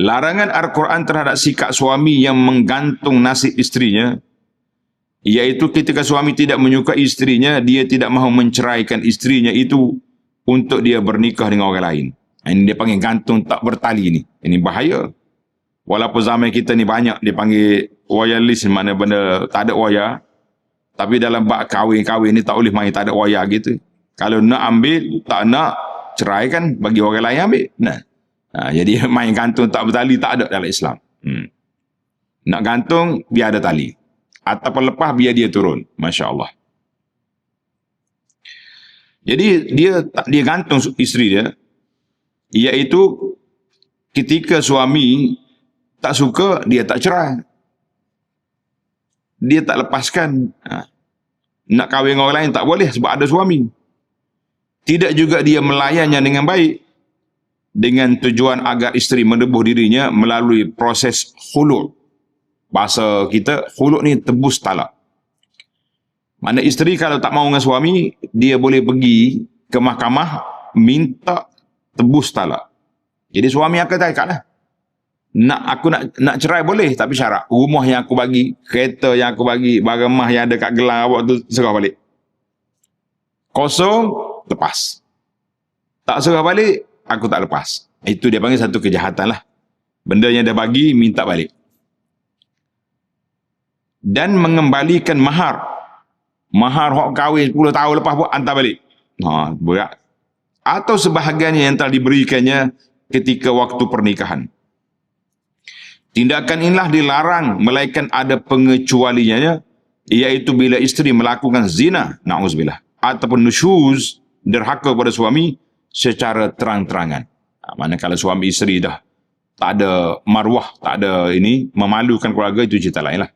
Larangan Al-Quran terhadap sikap suami yang menggantung nasib isterinya, iaitu ketika suami tidak menyukai isterinya, dia tidak mahu menceraikan isterinya itu untuk dia bernikah dengan orang lain. Ini dia panggil gantung tak bertali ni. Ini bahaya. Walaupun zaman kita ni banyak dia panggil wireless, mana benda tak ada wayar. Tapi dalam bab kahwin-kahwin ni tak boleh main tak ada wayar gitu. Kalau nak ambil, tak nak ceraikan, bagi orang lain ambil. Nah. Jadi main gantung tak bertali tak ada dalam Islam. Nak gantung, biar ada tali. Ataupun lepas, biar dia turun. Masya Allah. Jadi dia gantung isteri dia, iaitu ketika suami tak suka, dia tak cerai. Dia tak lepaskan. Nak kahwin dengan orang lain tak boleh sebab ada suami. Tidak juga dia melayannya dengan baik, dengan tujuan agar isteri menebuh dirinya melalui proses khulu'. Bahasa kita, khulu' ni tebus talak. Mana isteri kalau tak mahu dengan suami, dia boleh pergi ke mahkamah minta tebus talak. Jadi suami akan cakap lah, aku nak cerai boleh, tapi syarat rumah yang aku bagi, kereta yang aku bagi, barang mah yang ada kat gelang awak tu serah balik. Kosong, lepas. Tak serah balik, aku tak lepas. Itu dia panggil satu kejahatan lah. Benda yang dia bagi, minta balik. Dan mengembalikan mahar. Mahar hak kahwin 10 tahun lepas pun hantar balik. Berat. Atau sebahagiannya yang telah diberikannya ketika waktu pernikahan. Tindakan inilah dilarang melainkan ada pengecualiannya, iaitu bila isteri melakukan zina, na'udzubillah, ataupun nusyuz, derhaka pada suami secara terang-terangan. Manakala suami isteri dah tak ada maruah, tak ada ini, memalukan keluarga, itu cerita lain lah.